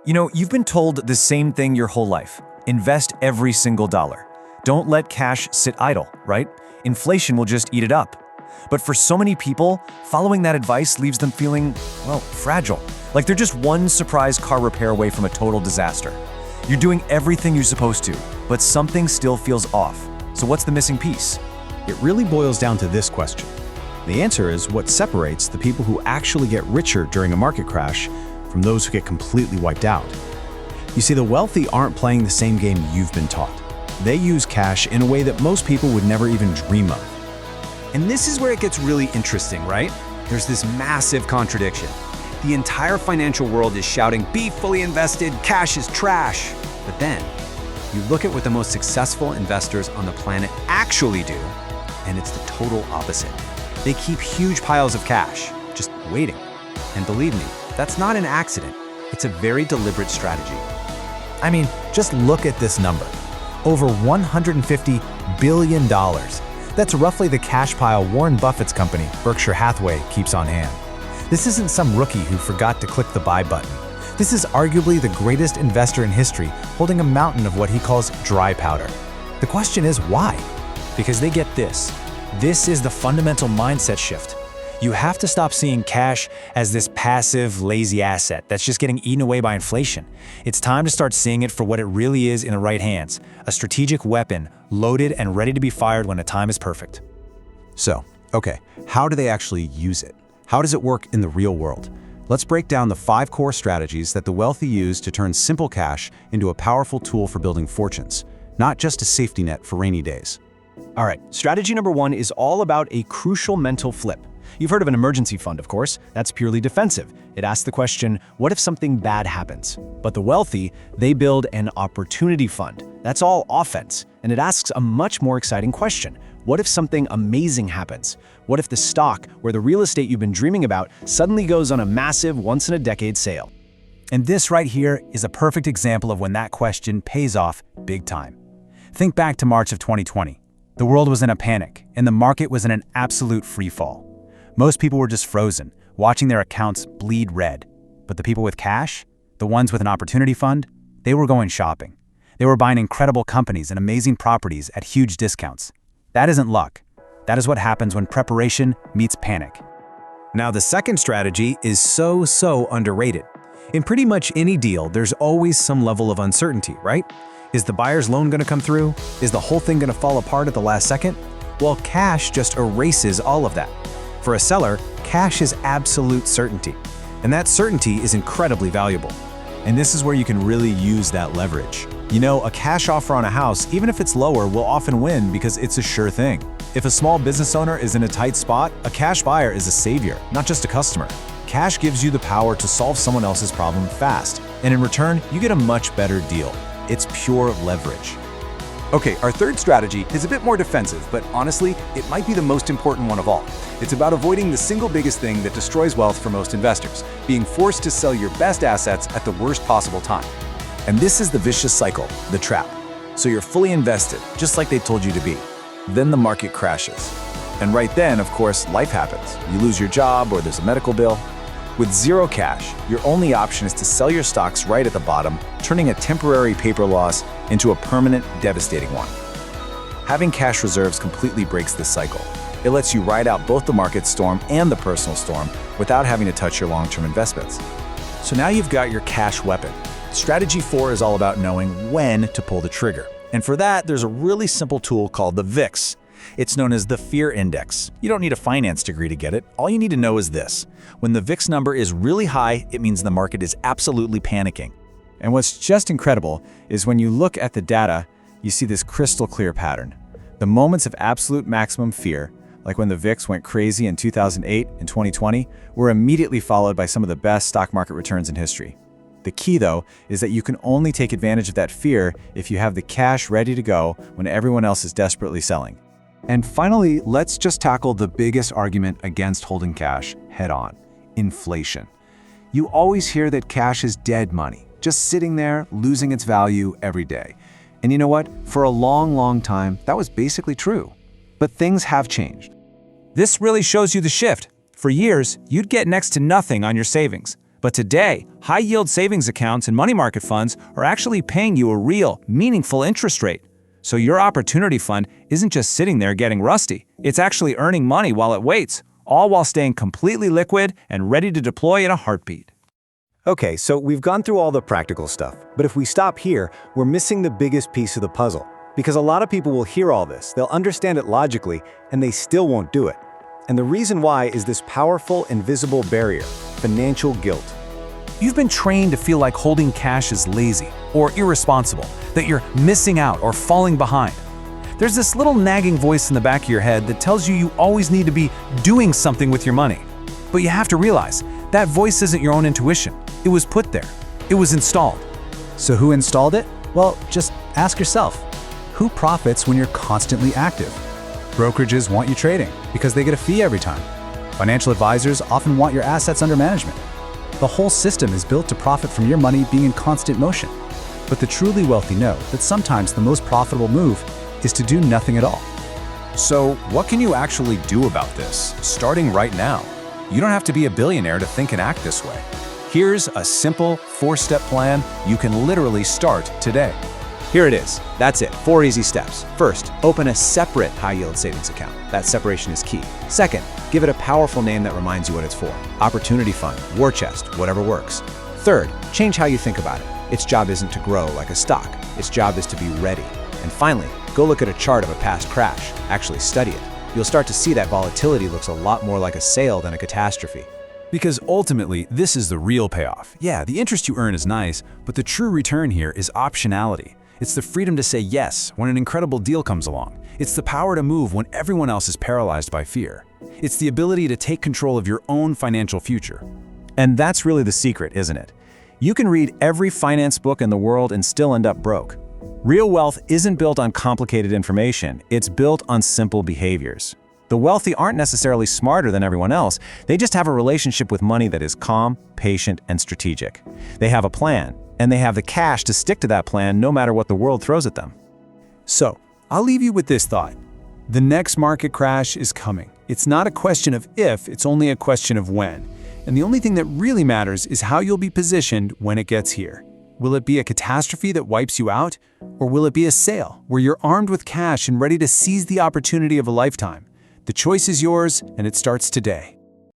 You've been told the same thing your whole life. Invest every single dollar. Don't let cash sit idle, right? Inflation will just eat it up. But for so many people, following that advice leaves them feeling, well, fragile. Like they're just one surprise car repair away from a total disaster. You're doing everything you're supposed to, but something still feels off. So what's the missing piece? It really boils down to this question. The answer is what separates the people who actually get richer during a market crash from those who get completely wiped out. You see, the wealthy aren't playing the same game you've been taught. They use cash in a way that most people would never even dream of. And this is where it gets really interesting, right? There's this massive contradiction. The entire financial world is shouting, be fully invested, cash is trash. But then, you look at what the most successful investors on the planet actually do, and it's the total opposite. They keep huge piles of cash, just waiting. And believe me, that's not an accident. It's a very deliberate strategy. I mean, just look at this number. Over $150 billion. That's roughly the cash pile Warren Buffett's company, Berkshire Hathaway, keeps on hand. This isn't some rookie who forgot to click the buy button. This is arguably the greatest investor in history, holding a mountain of what he calls dry powder. The question is why? Because they get this. This is the fundamental mindset shift. You have to stop seeing cash as this passive, lazy asset that's just getting eaten away by inflation. It's time to start seeing it for what it really is in the right hands, a strategic weapon, loaded and ready to be fired when the time is perfect. So, okay, how do they actually use it? How does it work in the real world? Let's break down the 5 core strategies that the wealthy use to turn simple cash into a powerful tool for building fortunes, not just a safety net for rainy days. All right, strategy number 1 is all about a crucial mental flip. You've heard of an emergency fund, of course. That's purely defensive. It asks the question, what if something bad happens? But the wealthy, they build an opportunity fund. That's all offense. And it asks a much more exciting question. What if something amazing happens? What if the stock, or the real estate you've been dreaming about, suddenly goes on a massive once-in-a-decade sale? And this right here is a perfect example of when that question pays off big time. Think back to March of 2020. The world was in a panic, and the market was in an absolute free fall. Most people were just frozen, watching their accounts bleed red. But the people with cash, the ones with an opportunity fund, they were going shopping. They were buying incredible companies and amazing properties at huge discounts. That isn't luck. That is what happens when preparation meets panic. Now, the second strategy is so underrated. In pretty much any deal, there's always some level of uncertainty, right? Is the buyer's loan going to come through? Is the whole thing going to fall apart at the last second? Well, cash just erases all of that. For a seller, cash is absolute certainty, and that certainty is incredibly valuable. And this is where you can really use that leverage. A cash offer on a house, even if it's lower, will often win because it's a sure thing. If a small business owner is in a tight spot, a cash buyer is a savior, not just a customer. Cash gives you the power to solve someone else's problem fast, and in return, you get a much better deal. It's pure leverage. Okay, our third strategy is a bit more defensive, but honestly, it might be the most important one of all. It's about avoiding the single biggest thing that destroys wealth for most investors, being forced to sell your best assets at the worst possible time. And this is the vicious cycle, the trap. So you're fully invested, just like they told you to be. Then the market crashes. And right then, of course, life happens. You lose your job or there's a medical bill. With zero cash, your only option is to sell your stocks right at the bottom, turning a temporary paper loss into a permanent, devastating one. Having cash reserves completely breaks this cycle. It lets you ride out both the market storm and the personal storm without having to touch your long-term investments. So now you've got your cash weapon. Strategy 4 is all about knowing when to pull the trigger. And for that, there's a really simple tool called the VIX. It's known as the Fear Index. You don't need a finance degree to get it. All you need to know is this. When the VIX number is really high, it means the market is absolutely panicking. And what's just incredible is when you look at the data, you see this crystal clear pattern. The moments of absolute maximum fear, like when the VIX went crazy in 2008 and 2020, were immediately followed by some of the best stock market returns in history. The key, though, is that you can only take advantage of that fear if you have the cash ready to go when everyone else is desperately selling. And finally, let's just tackle the biggest argument against holding cash head on: inflation. You always hear that cash is dead money, just sitting there, losing its value every day. And you know what? For a long time, that was basically true. But things have changed. This really shows you the shift. For years, you'd get next to nothing on your savings. But today, high-yield savings accounts and money market funds are actually paying you a real, meaningful interest rate. So your opportunity fund isn't just sitting there getting rusty. It's actually earning money while it waits, all while staying completely liquid and ready to deploy in a heartbeat. Okay, so we've gone through all the practical stuff, but if we stop here, we're missing the biggest piece of the puzzle. Because a lot of people will hear all this, they'll understand it logically, and they still won't do it. And the reason why is this powerful, invisible barrier: financial guilt. You've been trained to feel like holding cash is lazy or irresponsible, that you're missing out or falling behind. There's this little nagging voice in the back of your head that tells you you always need to be doing something with your money. But you have to realize, that voice isn't your own intuition. It was put there. It was installed. So who installed it? Well, just ask yourself. Who profits when you're constantly active? Brokerages want you trading because they get a fee every time. Financial advisors often want your assets under management. The whole system is built to profit from your money being in constant motion. But the truly wealthy know that sometimes the most profitable move is to do nothing at all. So what can you actually do about this, starting right now? You don't have to be a billionaire to think and act this way. Here's a simple 4-step plan you can literally start today. Here it is. That's it. 4 easy steps. First, open a separate high-yield savings account. That separation is key. Second, give it a powerful name that reminds you what it's for. Opportunity fund, war chest, whatever works. Third, change how you think about it. Its job isn't to grow like a stock. Its job is to be ready. And finally, go look at a chart of a past crash. Actually study it. You'll start to see that volatility looks a lot more like a sale than a catastrophe. Because ultimately, this is the real payoff. Yeah, the interest you earn is nice, but the true return here is optionality. It's the freedom to say yes when an incredible deal comes along. It's the power to move when everyone else is paralyzed by fear. It's the ability to take control of your own financial future. And that's really the secret, isn't it? You can read every finance book in the world and still end up broke. Real wealth isn't built on complicated information, it's built on simple behaviors. The wealthy aren't necessarily smarter than everyone else, they just have a relationship with money that is calm, patient, and strategic. They have a plan, and they have the cash to stick to that plan no matter what the world throws at them. So, I'll leave you with this thought. The next market crash is coming. It's not a question of if, it's only a question of when. And the only thing that really matters is how you'll be positioned when it gets here. Will it be a catastrophe that wipes you out? Or will it be a sale where you're armed with cash and ready to seize the opportunity of a lifetime? The choice is yours, and it starts today.